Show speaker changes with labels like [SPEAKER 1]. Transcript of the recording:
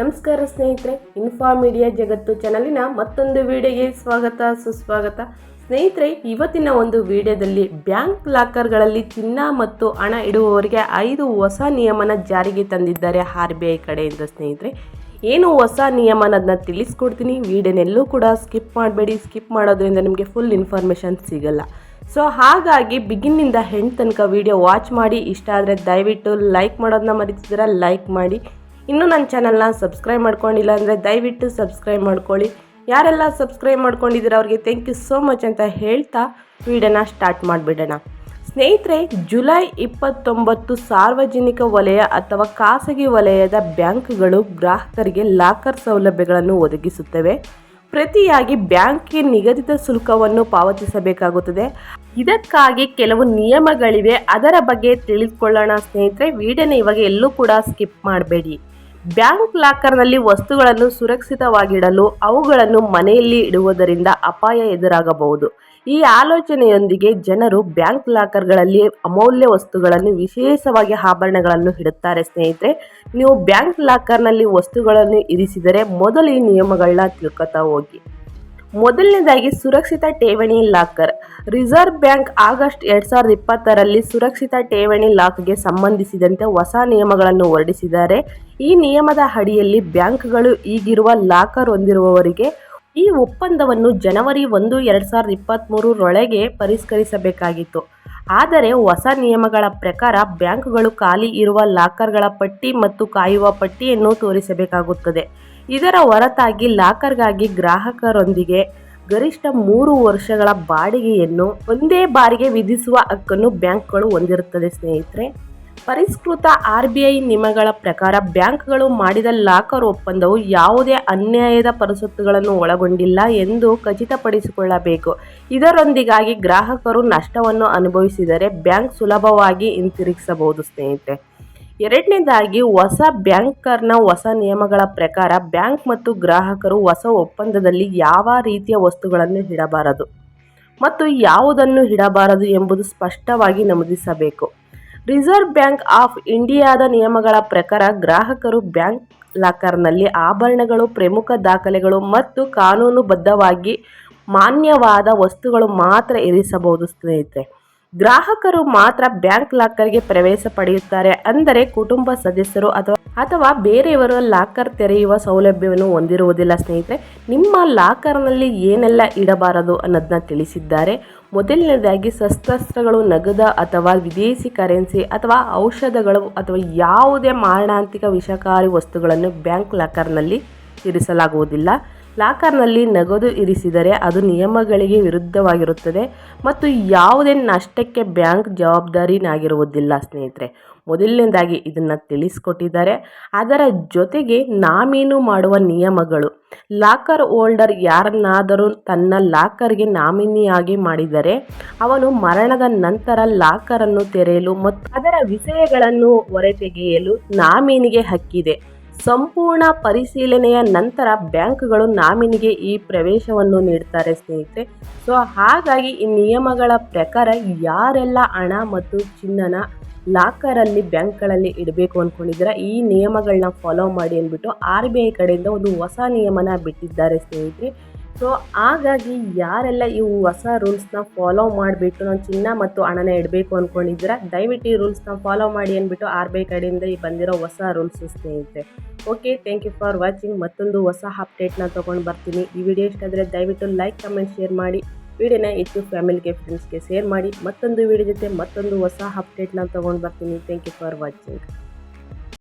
[SPEAKER 1] ನಮಸ್ಕಾರ ಸ್ನೇಹಿತರೆ, info media ಜಗತ್ತು ಚಾನಲಿನ ಮತ್ತೊಂದು ವಿಡಿಯೋಗೆ ಸ್ವಾಗತ ಸುಸ್ವಾಗತ. ಸ್ನೇಹಿತರೆ, ಇವತ್ತಿನ ಒಂದು ವಿಡಿಯೋದಲ್ಲಿ ಬ್ಯಾಂಕ್ ಲಾಕರ್ಗಳಲ್ಲಿ ಚಿನ್ನ ಮತ್ತು ಹಣ ಇಡುವವರಿಗೆ 5 ಹೊಸ ನಿಯಮನ ಜಾರಿಗೆ ತಂದಿದ್ದಾರೆ RBI ಕಡೆಯಿಂದ. ಸ್ನೇಹಿತರೆ, ಏನು ಹೊಸ ನಿಯಮ ಅನ್ನೋದನ್ನ ತಿಳಿಸ್ಕೊಡ್ತೀನಿ. ವಿಡಿಯೋನೆಲ್ಲೂ ಕೂಡ ಸ್ಕಿಪ್ ಮಾಡಬೇಡಿ. ಸ್ಕಿಪ್ ಮಾಡೋದ್ರಿಂದ ನಿಮಗೆ ಫುಲ್ ಇನ್ಫಾರ್ಮೇಷನ್ ಸಿಗಲ್ಲ. ಸೊ ಹಾಗಾಗಿ ಬಿಗಿನ್ನಿಂದ ಹೆಂಡ್ ತನಕ ವಿಡಿಯೋ ವಾಚ್ ಮಾಡಿ. ಇಷ್ಟ ಆದರೆ ದಯವಿಟ್ಟು ಲೈಕ್ ಮಾಡೋದನ್ನ ಮರಿತಿದ್ದೀರಾ, ಲೈಕ್ ಮಾಡಿ. ಇನ್ನೂ ನನ್ನ ಚಾನಲ್ನ ಸಬ್ಸ್ಕ್ರೈಬ್ ಮಾಡ್ಕೊಂಡಿಲ್ಲ ಅಂದರೆ ದಯವಿಟ್ಟು ಸಬ್ಸ್ಕ್ರೈಬ್ ಮಾಡ್ಕೊಳ್ಳಿ. ಯಾರೆಲ್ಲ ಸಬ್ಸ್ಕ್ರೈಬ್ ಮಾಡ್ಕೊಂಡಿದ್ದೀರ ಅವ್ರಿಗೆ ಥ್ಯಾಂಕ್ ಯು ಸೋ ಮಚ್ ಅಂತ ಹೇಳ್ತಾ ವಿಡಿಯೋನ ಸ್ಟಾರ್ಟ್ ಮಾಡಿಬಿಡೋಣ. ಸ್ನೇಹಿತರೆ, ಜುಲೈ 29 ಸಾರ್ವಜನಿಕ ವಲಯ ಅಥವಾ ಖಾಸಗಿ ವಲಯದ ಬ್ಯಾಂಕ್ಗಳು ಗ್ರಾಹಕರಿಗೆ ಲಾಕರ್ ಸೌಲಭ್ಯಗಳನ್ನು ಒದಗಿಸುತ್ತವೆ. ಪ್ರತಿಯಾಗಿ ಬ್ಯಾಂಕ್ಗೆ ನಿಗದಿತ ಶುಲ್ಕವನ್ನು ಪಾವತಿಸಬೇಕಾಗುತ್ತದೆ. ಇದಕ್ಕಾಗಿ ಕೆಲವು ನಿಯಮಗಳಿವೆ, ಅದರ ಬಗ್ಗೆ ತಿಳಿದುಕೊಳ್ಳೋಣ. ಸ್ನೇಹಿತರೆ, ವಿಡಿಯೋನ ಇವಾಗ ಎಲ್ಲೂ ಕೂಡ ಸ್ಕಿಪ್ ಮಾಡಬೇಡಿ. ಬ್ಯಾಂಕ್ ಲಾಕರ್ನಲ್ಲಿ ವಸ್ತುಗಳನ್ನು ಸುರಕ್ಷಿತವಾಗಿಡಲು ಅವುಗಳನ್ನು ಮನೆಯಲ್ಲಿ ಇಡುವುದರಿಂದ ಅಪಾಯ ಎದುರಾಗಬಹುದು. ಈ ಆಲೋಚನೆಯೊಂದಿಗೆ ಜನರು ಬ್ಯಾಂಕ್ ಲಾಕರ್ಗಳಲ್ಲಿ ಅಮೂಲ್ಯ ವಸ್ತುಗಳನ್ನು, ವಿಶೇಷವಾಗಿ ಆಭರಣಗಳನ್ನು ಇಡುತ್ತಾರೆ. ಸ್ನೇಹಿತರೆ, ನೀವು ಬ್ಯಾಂಕ್ ಲಾಕರ್ನಲ್ಲಿ ವಸ್ತುಗಳನ್ನು ಇರಿಸಿದರೆ ಮೊದಲು ಈ ನಿಯಮಗಳನ್ನ ತಿಳ್ಕೊತಾ ಹೋಗಿ. ಮೊದಲನೇದಾಗಿ ಸುರಕ್ಷಿತ ಠೇವಣಿ ಲಾಕರ್. ರಿಸರ್ವ್ ಬ್ಯಾಂಕ್ ಆಗಸ್ಟ್ 2020ರಲ್ಲಿ ಸುರಕ್ಷಿತ ಠೇವಣಿ ಲಾಕ್ಗೆ ಸಂಬಂಧಿಸಿದಂತೆ ಹೊಸ ನಿಯಮಗಳನ್ನು ಹೊರಡಿಸಿದ್ದಾರೆ. ಈ ನಿಯಮದ ಅಡಿಯಲ್ಲಿ ಬ್ಯಾಂಕ್ಗಳು ಈಗಿರುವ ಲಾಕರ್ ಹೊಂದಿರುವವರಿಗೆ ಈ ಒಪ್ಪಂದವನ್ನು ಜನವರಿ 1, 2023ರೊಳಗೆ ಪರಿಷ್ಕರಿಸಬೇಕಾಗಿತ್ತು. ಆದರೆ ಹೊಸ ನಿಯಮಗಳ ಪ್ರಕಾರ ಬ್ಯಾಂಕ್ಗಳು ಖಾಲಿ ಇರುವ ಲಾಕರ್ಗಳ ಪಟ್ಟಿ ಮತ್ತು ಕಾಯುವ ಪಟ್ಟಿಯನ್ನು ತೋರಿಸಬೇಕಾಗುತ್ತದೆ. ಇದರ ಹೊರತಾಗಿ ಲಾಕರ್ಗಾಗಿ ಗ್ರಾಹಕರೊಂದಿಗೆ ಗರಿಷ್ಠ 3 ವರ್ಷಗಳ ಬಾಡಿಗೆಯನ್ನು ಒಂದೇ ಬಾರಿಗೆ ವಿಧಿಸುವ ಹಕ್ಕನ್ನು ಬ್ಯಾಂಕ್ಗಳು ಹೊಂದಿರುತ್ತದೆ. ಸ್ನೇಹಿತರೆ, ಪರಿಷ್ಕೃತ RBI ನಿಯಮಗಳ ಪ್ರಕಾರ ಬ್ಯಾಂಕ್ಗಳು ಮಾಡಿದ ಲಾಕರ್ ಒಪ್ಪಂದವು ಯಾವುದೇ ಅನ್ಯಾಯದ ಪರಿಸ್ಥಿತಿಗಳನ್ನು ಒಳಗೊಂಡಿಲ್ಲ ಎಂದು ಖಚಿತಪಡಿಸಿಕೊಳ್ಳಬೇಕು. ಇದರೊಂದಿಗಾಗಿ ಗ್ರಾಹಕರು ನಷ್ಟವನ್ನು ಅನುಭವಿಸಿದರೆ ಬ್ಯಾಂಕ್ ಸುಲಭವಾಗಿ ಹಿಂತಿರುಗಿಸಬಹುದು. ಸ್ನೇಹಿತರೆ, ಎರಡನೇದಾಗಿ ಹೊಸ ಬ್ಯಾಂಕರ್ನ ಹೊಸ ನಿಯಮಗಳ ಪ್ರಕಾರ ಬ್ಯಾಂಕ್ ಮತ್ತು ಗ್ರಾಹಕರು ಹೊಸ ಒಪ್ಪಂದದಲ್ಲಿ ಯಾವ ರೀತಿಯ ವಸ್ತುಗಳನ್ನು ಇಡಬಾರದು ಮತ್ತು ಯಾವುದನ್ನು ಇಡಬಾರದು ಎಂಬುದು ಸ್ಪಷ್ಟವಾಗಿ ನಮೂದಿಸಬೇಕು. ರಿಸರ್ವ್ ಬ್ಯಾಂಕ್ ಆಫ್ ಇಂಡಿಯಾದ ನಿಯಮಗಳ ಪ್ರಕಾರ ಗ್ರಾಹಕರು ಬ್ಯಾಂಕ್ ಲಾಕರ್ನಲ್ಲಿ ಆಭರಣಗಳು, ಪ್ರಮುಖ ದಾಖಲೆಗಳು ಮತ್ತು ಕಾನೂನುಬದ್ಧವಾಗಿ ಮಾನ್ಯವಾದ ವಸ್ತುಗಳು ಮಾತ್ರ ಇರಿಸಬಹುದು. ಸ್ನೇಹಿತರೆ, ಗ್ರಾಹಕರು ಮಾತ್ರ ಬ್ಯಾಂಕ್ ಲಾಕರ್ಗೆ ಪ್ರವೇಶ ಪಡೆಯುತ್ತಾರೆ. ಅಂದರೆ ಕುಟುಂಬ ಸದಸ್ಯರು ಅಥವಾ ಬೇರೆಯವರು ಲಾಕರ್ ತೆರೆಯುವ ಸೌಲಭ್ಯವನ್ನು ಹೊಂದಿರುವುದಿಲ್ಲ. ಸ್ನೇಹಿತರೆ, ನಿಮ್ಮ ಲಾಕರ್ನಲ್ಲಿ ಏನೆಲ್ಲ ಇಡಬಾರದು ಅನ್ನೋದನ್ನ ತಿಳಿಸಿದ್ದಾರೆ. ಮೊದಲನೇದಾಗಿ ಶಸ್ತ್ರಾಸ್ತ್ರಗಳು, ನಗದು ಅಥವಾ ವಿದೇಶಿ ಕರೆನ್ಸಿ ಅಥವಾ ಔಷಧಗಳು ಅಥವಾ ಯಾವುದೇ ಮಾರಣಾಂತಿಕ ವಿಷಕಾರಿ ವಸ್ತುಗಳನ್ನು ಬ್ಯಾಂಕ್ ಲಾಕರ್ನಲ್ಲಿ ಇರಿಸಲಾಗುವುದಿಲ್ಲ. ಲಾಕರ್ನಲ್ಲಿ ನಗದು ಇರಿಸಿದರೆ ಅದು ನಿಯಮಗಳಿಗೆ ವಿರುದ್ಧವಾಗಿರುತ್ತದೆ ಮತ್ತು ಯಾವುದೇ ನಷ್ಟಕ್ಕೆ ಬ್ಯಾಂಕ್ ಜವಾಬ್ದಾರಿನಾಗಿರುವುದಿಲ್ಲ. ಸ್ನೇಹಿತರೆ, ಮೊದಲನೇದಾಗಿ ಇದನ್ನು ತಿಳಿಸ್ಕೊಟ್ಟಿದ್ದಾರೆ. ಅದರ ಜೊತೆಗೆ ನಾಮೀನು ಮಾಡುವ ನಿಯಮಗಳು. ಲಾಕರ್ ಹೋಲ್ಡರ್ ಯಾರನ್ನಾದರೂ ತನ್ನ ಲಾಕರ್ಗೆ ನಾಮಿನಿಯಾಗಿ ಮಾಡಿದರೆ ಅವನು ಮರಣದ ನಂತರ ಲಾಕರನ್ನು ತೆರೆಯಲು ಮತ್ತು ಅದರ ವಿಷಯಗಳನ್ನು ಹೊರತೆಗೆಯಲು ನಾಮಿನಿಗೆ ಹಕ್ಕಿದೆ. ಸಂಪೂರ್ಣ ಪರಿಶೀಲನೆಯ ನಂತರ ಬ್ಯಾಂಕ್ಗಳು ನಾಮಿನಿಗೆ ಈ ಪ್ರವೇಶವನ್ನು ನೀಡುತ್ತಾರೆ. ಸ್ನೇಹಿತರೆ, ಸೊ ಹಾಗಾಗಿ ಈ ನಿಯಮಗಳ ಪ್ರಕಾರ ಯಾರೆಲ್ಲ ಹಣ ಮತ್ತು ಚಿನ್ನನ ಲಾಕರಲ್ಲಿ ಬ್ಯಾಂಕ್ಗಳಲ್ಲಿ ಇಡಬೇಕು ಅಂದ್ಕೊಂಡಿದ್ದೀರಾ, ಈ ನಿಯಮಗಳನ್ನ ಫಾಲೋ ಮಾಡಿ ಅಂದ್ಬಿಟ್ಟು RBI ಕಡೆಯಿಂದ ಒಂದು ಹೊಸ ನಿಯಮನ ಬಿಟ್ಟಿದ್ದಾರೆ. ಸ್ನೇಹಿತರೆ, ಸೊ ಹಾಗಾಗಿ ಯಾರೆಲ್ಲ ಈ ಹೊಸ ರೂಲ್ಸ್ನ ಫಾಲೋ ಮಾಡಿಬಿಟ್ಟು ನಾನು ಚಿನ್ನ ಮತ್ತು ಹಣನ ಇಡಬೇಕು ಅಂದ್ಕೊಂಡಿದ್ದೀರಾ, ದಯವಿಟ್ಟು ಈ ರೂಲ್ಸ್ನ ಫಾಲೋ ಮಾಡಿ ಅಂದ್ಬಿಟ್ಟು RBI ಕಡೆಯಿಂದ ಈ ಬಂದಿರೋ ಹೊಸ ರೂಲ್ಸ್. ಸ್ನೇಹಿತರೆ, okay, thank you for watching. ಮತ್ತೊಂದು ಹೊಸ ಅಪ್ಡೇಟ್ನ ತೊಗೊಂಡು ಬರ್ತೀನಿ. ಈ ವಿಡಿಯೋ ಇಷ್ಟ ಆದರೆ ದಯವಿಟ್ಟು ಲೈಕ್, ಕಮೆಂಟ್, ಶೇರ್ ಮಾಡಿ. ವಿಡಿಯೋನ ಹೆಚ್ಚು ಫ್ಯಾಮಿಲಿಗೆ, ಫ್ರೆಂಡ್ಸ್ಗೆ ಶೇರ್ ಮಾಡಿ. ಮತ್ತೊಂದು ವಿಡಿಯೋ ಜೊತೆ ಮತ್ತೊಂದು ಹೊಸ ಅಪ್ಡೇಟ್ನ ತೊಗೊಂಡು ಬರ್ತೀನಿ. Thank you for watching.